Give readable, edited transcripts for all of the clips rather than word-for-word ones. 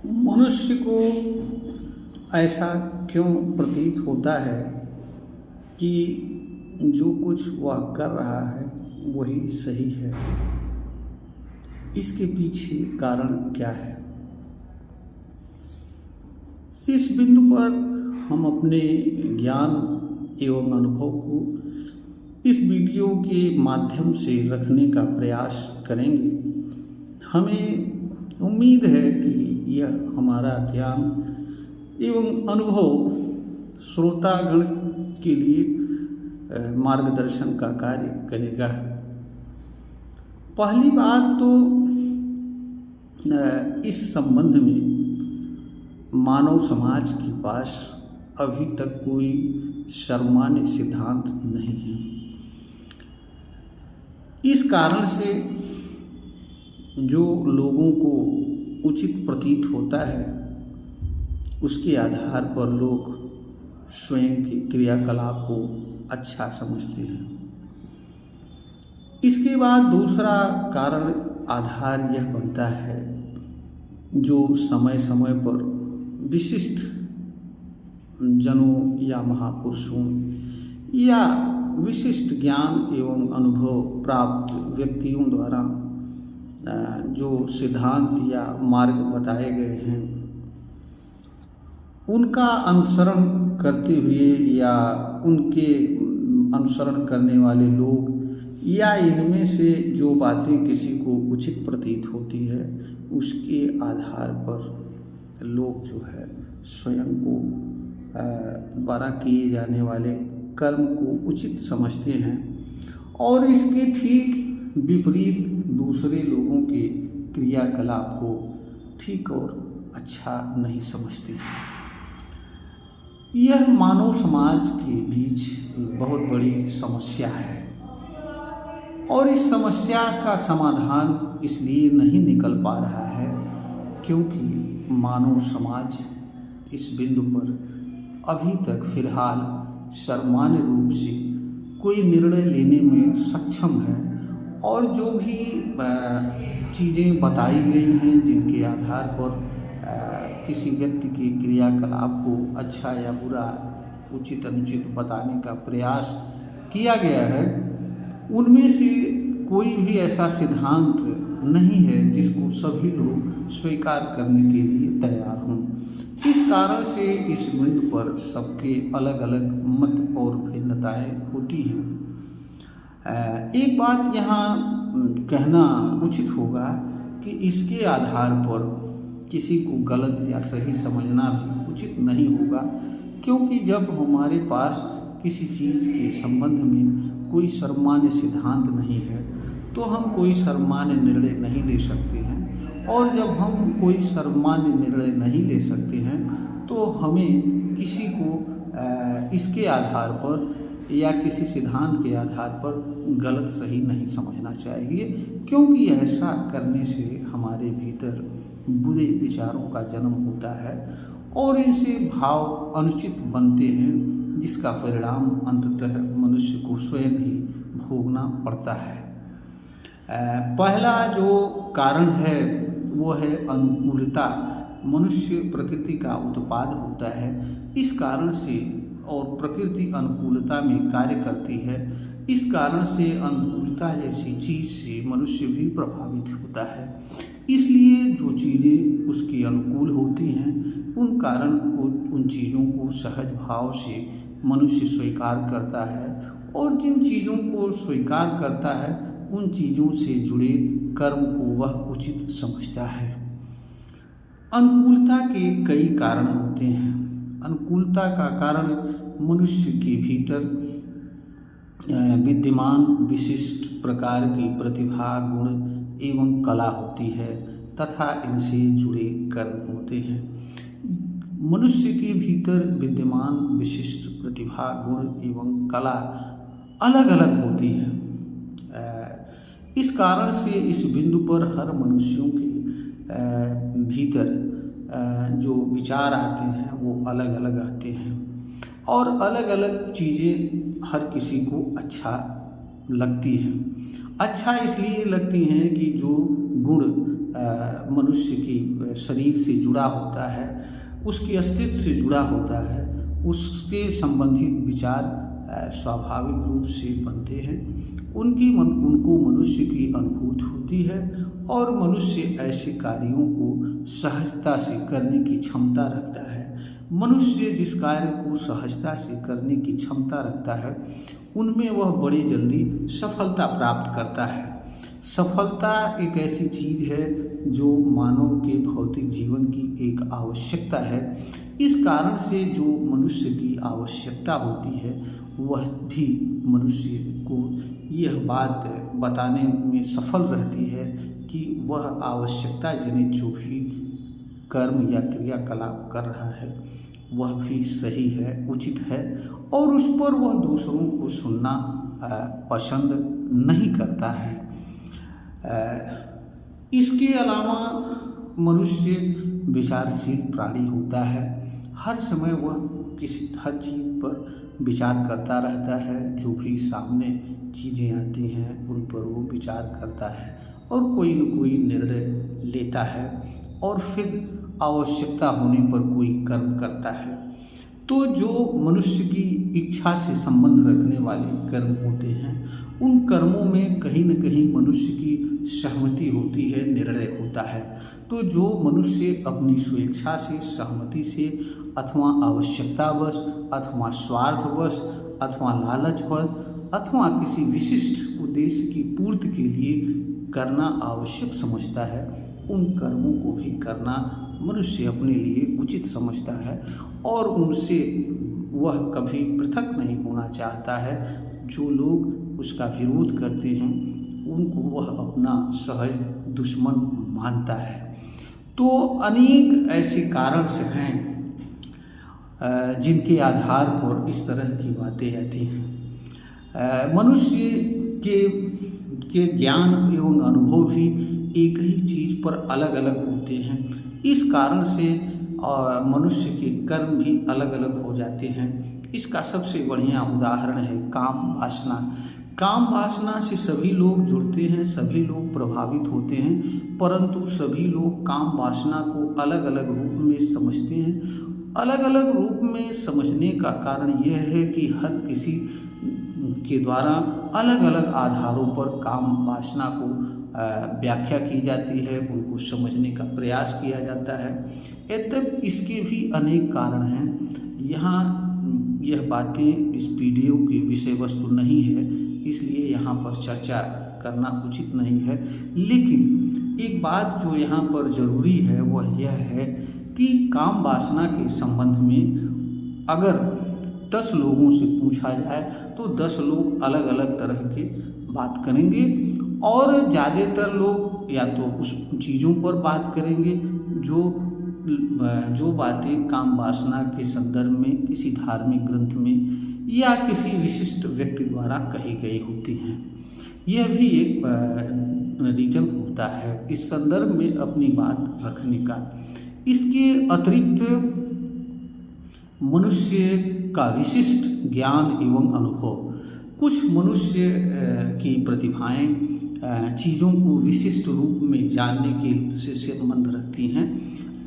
मनुष्य को ऐसा क्यों प्रतीत होता है कि जो कुछ वह कर रहा है वही सही है? इसके पीछे कारण क्या है? इस बिंदु पर हम अपने ज्ञान एवं अनुभव को इस वीडियो के माध्यम से रखने का प्रयास करेंगे। हमें उम्मीद है कि यह हमारा ज्ञान एवं अनुभव श्रोतागण के लिए मार्गदर्शन का कार्य करेगा। पहली बात तो इस संबंध में मानव समाज के पास अभी तक कोई सर्वमान्य सिद्धांत नहीं है। इस कारण से जो लोगों को उचित प्रतीत होता है उसके आधार पर लोग स्वयं के क्रियाकलाप को अच्छा समझते हैं। इसके बाद दूसरा कारण आधार यह बनता है जो समय समय पर विशिष्ट जनों या महापुरुषों या विशिष्ट ज्ञान एवं अनुभव प्राप्त व्यक्तियों द्वारा जो सिद्धांत या मार्ग बताए गए हैं उनका अनुसरण करते हुए या उनके अनुसरण करने वाले लोग या इनमें से जो बातें किसी को उचित प्रतीत होती है उसके आधार पर लोग जो है स्वयं को द्वारा किए जाने वाले कर्म को उचित समझते हैं और इसके ठीक विपरीत दूसरे लोगों के क्रियाकलाप को ठीक और अच्छा नहीं समझते। यह मानव समाज के बीच एक बहुत बड़ी समस्या है और इस समस्या का समाधान इसलिए नहीं निकल पा रहा है क्योंकि मानव समाज इस बिंदु पर अभी तक फिलहाल सर्वमान्य रूप से कोई निर्णय लेने में सक्षम है और जो भी चीज़ें बताई गई हैं जिनके आधार पर किसी व्यक्ति के क्रियाकलाप को अच्छा या बुरा उचित अनुचित बताने का प्रयास किया गया है उनमें से कोई भी ऐसा सिद्धांत नहीं है जिसको सभी लोग स्वीकार करने के लिए तैयार हों। इस कारण से इस बिंदु पर सबके अलग अलग मत और भिन्नताएं होती हैं। एक बात यहाँ कहना उचित होगा कि इसके आधार पर किसी को गलत या सही समझना भी उचित नहीं होगा क्योंकि जब हमारे पास किसी चीज़ के संबंध में कोई सर्वमान्य सिद्धांत नहीं है तो हम कोई सर्वमान्य निर्णय नहीं ले सकते हैं और जब हम कोई सर्वमान्य निर्णय नहीं ले सकते हैं तो हमें किसी को इसके आधार पर या किसी सिद्धांत के आधार पर गलत सही नहीं समझना चाहिए क्योंकि ऐसा करने से हमारे भीतर बुरे विचारों का जन्म होता है और इनसे भाव अनुचित बनते हैं जिसका परिणाम अंततः मनुष्य को स्वयं ही भोगना पड़ता है। पहला जो कारण है वो है अनुकूलता। मनुष्य प्रकृति का उत्पाद होता है इस कारण से और प्रकृति अनुकूलता में कार्य करती है। इस कारण से अनुकूलता जैसी चीज़ से मनुष्य भी प्रभावित होता है। इसलिए जो चीज़ें उसके अनुकूल होती हैं उन कारण उन चीज़ों को सहज भाव से मनुष्य स्वीकार करता है और जिन चीज़ों को स्वीकार करता है उन चीज़ों से जुड़े कर्म को वह उचित समझता है। अनुकूलता के कई कारण होते हैं। अनुकूलता का कारण मनुष्य के भीतर विद्यमान विशिष्ट प्रकार की प्रतिभा गुण एवं कला होती है तथा इनसे जुड़े कर्म होते हैं। मनुष्य के भीतर विद्यमान विशिष्ट प्रतिभा गुण एवं कला अलग अलग होती हैं। इस कारण से इस बिंदु पर हर मनुष्यों के भीतर जो विचार आते हैं वो अलग अलग आते हैं और अलग अलग चीज़ें हर किसी को अच्छा लगती हैं। अच्छा इसलिए लगती हैं कि जो गुण मनुष्य की शरीर से जुड़ा होता है, उसके अस्तित्व से जुड़ा होता है, उसके संबंधित विचार स्वाभाविक रूप से बनते हैं। उनको मनुष्य की अनुभूति होती है और मनुष्य ऐसे कार्यों को सहजता से करने की क्षमता रखता है। मनुष्य जिस कार्य को सहजता से करने की क्षमता रखता है उनमें वह बड़ी जल्दी सफलता प्राप्त करता है। सफलता एक ऐसी चीज़ है जो मानव के भौतिक जीवन की एक आवश्यकता है। इस कारण से जो मनुष्य की आवश्यकता होती है वह भी मनुष्य को यह बात बताने में सफल रहती है कि वह आवश्यकता जनित जो भी कर्म या क्रियाकलाप कर रहा है वह भी सही है, उचित है और उस पर वह दूसरों को सुनना पसंद नहीं करता है। इसके अलावा मनुष्य विचारशील प्राणी होता है। हर समय वह हर चीज़ पर विचार करता रहता है। जो भी सामने चीज़ें आती हैं उन पर वो विचार करता है और कोई न कोई निर्णय लेता है और फिर आवश्यकता होने पर कोई कर्म करता है। तो जो मनुष्य की इच्छा से संबंध रखने वाले कर्म होते हैं उन कर्मों में कहीं न कहीं मनुष्य की सहमति होती है, निर्णय होता है। तो जो मनुष्य अपनी स्वेच्छा से, सहमति से अथवा आवश्यकतावश अथवा स्वार्थवश अथवा लालचवश अथवा किसी विशिष्ट उद्देश्य की पूर्ति के लिए करना आवश्यक समझता है, उन कर्मों को भी करना मनुष्य अपने लिए उचित समझता है और उनसे वह कभी पृथक नहीं होना चाहता है। जो लोग उसका विरोध करते हैं उनको वह अपना सहज दुश्मन मानता है। तो अनेक ऐसे कारण से हैं जिनके आधार पर इस तरह की बातें आती हैं। मनुष्य के ज्ञान एवं अनुभव भी एक ही चीज़ पर अलग अलग होते हैं। इस कारण से मनुष्य के कर्म भी अलग अलग हो जाते हैं। इसका सबसे बढ़िया उदाहरण है काम वासना। काम वासना से सभी लोग जुड़ते हैं, सभी लोग प्रभावित होते हैं, परंतु सभी लोग काम वासना को अलग अलग रूप में समझते हैं। अलग अलग रूप में समझने का कारण यह है कि हर किसी के द्वारा अलग अलग आधारों पर काम वासना को व्याख्या की जाती है, उनको समझने का प्रयास किया जाता है। यद्यपि इसके भी अनेक कारण हैं। यहाँ यह बातें इस वीडियो की विषय वस्तु नहीं है, इसलिए यहाँ पर चर्चा करना उचित नहीं है। लेकिन एक बात जो यहाँ पर ज़रूरी है वह यह है कि काम वासना के संबंध में अगर 10 लोगों से पूछा जाए तो 10 लोग अलग अलग तरह के बात करेंगे और ज़्यादातर लोग या तो उस चीज़ों पर बात करेंगे जो बातें काम वासना के संदर्भ में किसी धार्मिक ग्रंथ में या किसी विशिष्ट व्यक्ति द्वारा कही गई होती हैं। यह भी एक रीजन होता है इस संदर्भ में अपनी बात रखने का। इसके अतिरिक्त मनुष्य का विशिष्ट ज्ञान एवं अनुभव, कुछ मनुष्य की प्रतिभाएं चीज़ों को विशिष्ट रूप में जानने के से संबंध रखती हैं।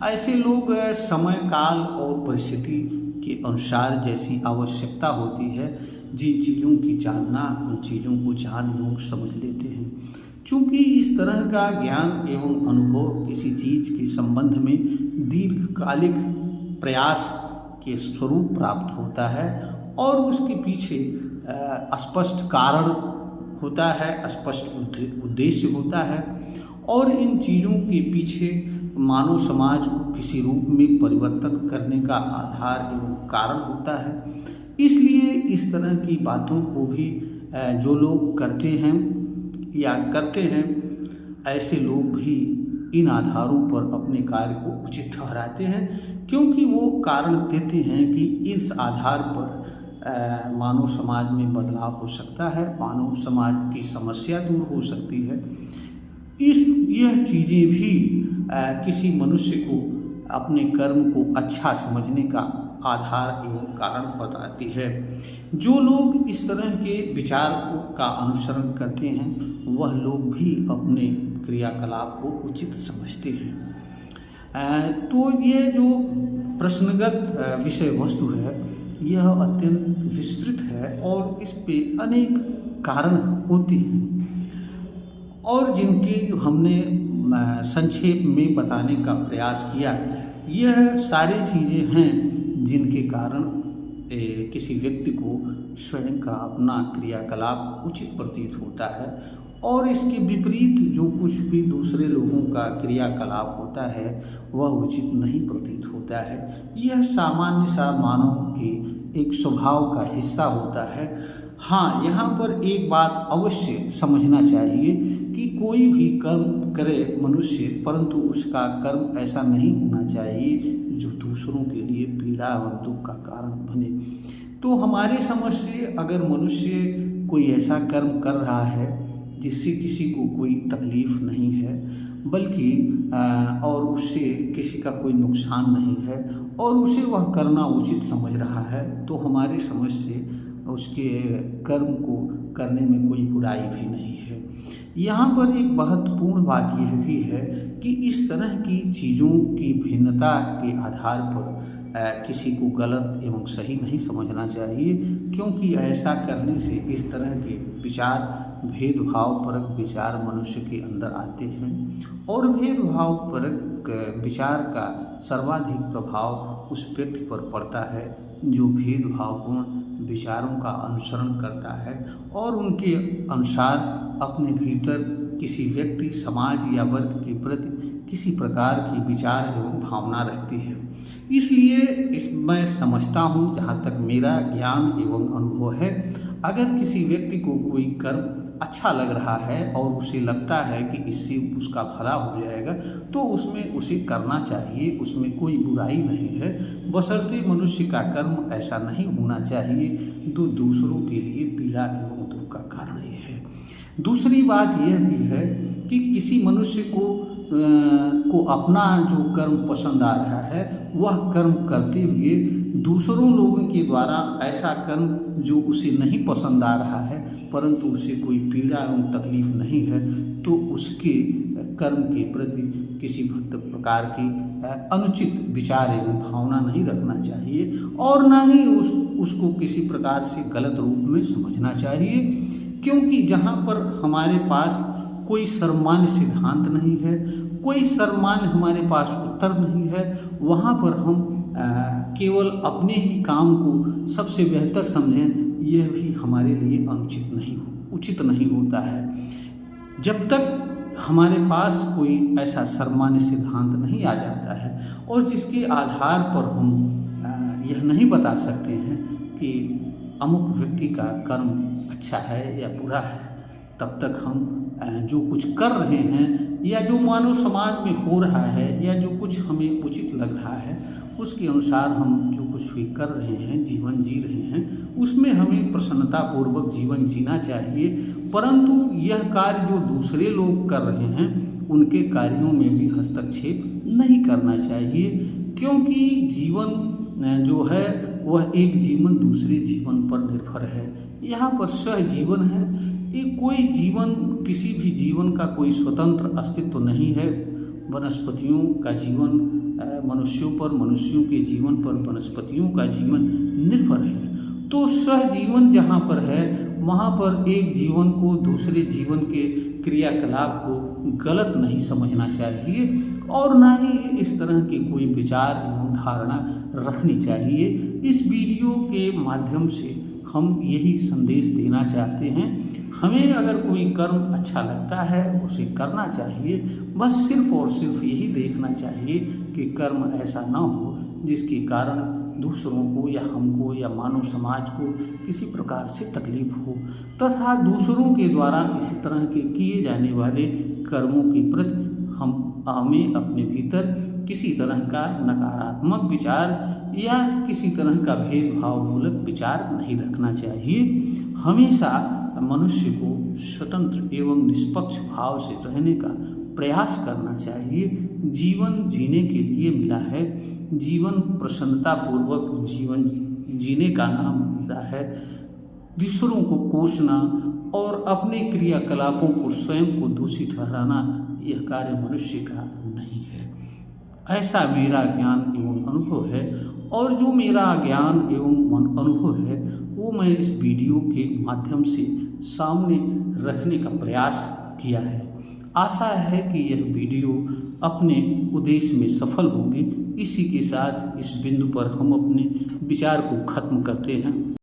ऐसे लोग समय काल और परिस्थिति के अनुसार जैसी आवश्यकता होती है जिन चीज़ों की जानना उन चीज़ों को जान एवं समझ लेते हैं। चूँकि इस तरह का ज्ञान एवं अनुभव किसी चीज़ के संबंध में दीर्घकालिक प्रयास के स्वरूप प्राप्त होता है और उसके पीछे स्पष्ट कारण होता है, स्पष्ट उद्देश्य होता है और इन चीज़ों के पीछे मानव समाज को किसी रूप में परिवर्तन करने का आधार एवं कारण होता है। इसलिए इस तरह की बातों को भी जो लोग करते हैं या करते हैं ऐसे लोग भी इन आधारों पर अपने कार्य को उचित ठहराते हैं, क्योंकि वो कारण देते हैं कि इस आधार पर मानव समाज में बदलाव हो सकता है, मानव समाज की समस्या दूर हो सकती है। यह चीज़ें भी किसी मनुष्य को अपने कर्म को अच्छा समझने का आधार एवं कारण बताती है। जो लोग इस तरह के विचार का अनुसरण करते हैं वह लोग भी अपने क्रियाकलाप को उचित समझते हैं। तो ये जो प्रश्नगत विषय वस्तु है यह अत्यंत विस्तृत है और इस पे अनेक कारण होती हैं और जिनकी हमने संक्षेप में बताने का प्रयास किया। यह सारी चीज़ें हैं जिनके कारण किसी व्यक्ति को स्वयं का अपना क्रियाकलाप उचित प्रतीत होता है और इसके विपरीत जो कुछ भी दूसरे लोगों का क्रियाकलाप होता है वह उचित नहीं प्रतीत होता है। यह सामान्य सा मानव के एक स्वभाव का हिस्सा होता है। हाँ, यहाँ पर एक बात अवश्य समझना चाहिए कि कोई भी कर्म करे मनुष्य, परंतु उसका कर्म ऐसा नहीं होना चाहिए जो दूसरों के लिए पीड़ा और दुख का कारण बने। तो हमारे समझ से अगर मनुष्य कोई ऐसा कर्म कर रहा है जिससे किसी को कोई तकलीफ नहीं है, बल्कि और उससे किसी का कोई नुकसान नहीं है और उसे वह करना उचित समझ रहा है, तो हमारे समझ से उसके कर्म को करने में कोई बुराई भी नहीं है। यहाँ पर एक महत्वपूर्ण बात यह भी है कि इस तरह की चीज़ों की भिन्नता के आधार पर किसी को गलत एवं सही नहीं समझना चाहिए, क्योंकि ऐसा करने से इस तरह के विचार, भेदभाव परक विचार मनुष्य के अंदर आते हैं और भेदभाव परक विचार का सर्वाधिक प्रभाव उस व्यक्ति पर पड़ता है जो भेदभावपूर्ण विचारों का अनुसरण करता है और उनके अनुसार अपने भीतर किसी व्यक्ति, समाज या वर्ग के प्रति किसी प्रकार की विचार एवं भावना रहती है। इसलिए मैं समझता हूँ, जहाँ तक मेरा ज्ञान एवं अनुभव है, अगर किसी व्यक्ति को कोई कर्म अच्छा लग रहा है और उसे लगता है कि इससे उसका भला हो जाएगा, तो उसमें उसे करना चाहिए, उसमें कोई बुराई नहीं है, बशर्ते मनुष्य का कर्म ऐसा नहीं होना चाहिए जो दूसरों के लिए पीड़ा एवं दुख का कारण है। दूसरी बात यह भी है कि किसी मनुष्य को अपना जो कर्म पसंद आ रहा है वह कर्म करते हुए दूसरों लोगों के द्वारा ऐसा कर्म जो उसे नहीं पसंद आ रहा है परंतु उसे कोई पीड़ा एवं तकलीफ नहीं है, तो उसके कर्म के प्रति किसी प्रकार की अनुचित विचार एवं भावना नहीं रखना चाहिए और न ही उसको किसी प्रकार से गलत रूप में समझना चाहिए, क्योंकि जहाँ पर हमारे पास कोई सर्वमान्य सिद्धांत नहीं है, कोई सर्वमान्य हमारे पास उत्तर नहीं है, वहाँ पर हम केवल अपने ही काम को सबसे बेहतर समझें, यह भी हमारे लिए उचित नहीं होता है। जब तक हमारे पास कोई ऐसा सर्वमान्य सिद्धांत नहीं आ जाता है और जिसके आधार पर हम यह नहीं बता सकते हैं कि अमुक व्यक्ति का कर्म अच्छा है या बुरा है, तब तक हम जो कुछ कर रहे हैं या जो मानव समाज में हो रहा है या जो कुछ हमें उचित लग रहा है उसके अनुसार हम जो कुछ भी कर रहे हैं, जीवन जी रहे हैं, उसमें हमें प्रसन्नतापूर्वक जीवन जीना चाहिए। परंतु यह कार्य जो दूसरे लोग कर रहे हैं उनके कार्यों में भी हस्तक्षेप नहीं करना चाहिए, क्योंकि जीवन जो है वह एक जीवन दूसरे जीवन पर निर्भर है। यहाँ पर सहजीवन है, ये कोई जीवन, किसी भी जीवन का कोई स्वतंत्र अस्तित्व नहीं है। वनस्पतियों का जीवन मनुष्यों पर, मनुष्यों के जीवन पर वनस्पतियों का जीवन निर्भर है। तो सहजीवन जहाँ पर है वहाँ पर एक जीवन को दूसरे जीवन के क्रियाकलाप को गलत नहीं समझना चाहिए और ना ही इस तरह की कोई विचार एवं धारणा रखनी चाहिए। इस वीडियो के माध्यम से हम यही संदेश देना चाहते हैं, हमें अगर कोई कर्म अच्छा लगता है उसे करना चाहिए, बस सिर्फ और सिर्फ यही देखना चाहिए कि कर्म ऐसा न हो जिसके कारण दूसरों को या हमको या मानव समाज को किसी प्रकार से तकलीफ हो, तथा दूसरों के द्वारा इसी तरह के किए जाने वाले कर्मों के प्रति हमें अपने भीतर किसी तरह का नकारात्मक विचार या किसी तरह का भेदभाव मूलक विचार नहीं रखना चाहिए। हमेशा मनुष्य को स्वतंत्र एवं निष्पक्ष भाव से रहने का प्रयास करना चाहिए। जीवन जीने के लिए मिला है, जीवन प्रसन्नतापूर्वक जीवन जीने का नाम मिला है। दूसरों को कोसना और अपने क्रियाकलापों पर स्वयं को दोषी ठहराना यह कार्य मनुष्य का नहीं है। ऐसा मेरा ज्ञान एवं अनुभव है, और जो मेरा ज्ञान एवं अनुभव है वो मैं इस वीडियो के माध्यम से सामने रखने का प्रयास किया है। आशा है कि यह वीडियो अपने उद्देश्य में सफल होगी। इसी के साथ इस बिंदु पर हम अपने विचार को खत्म करते हैं।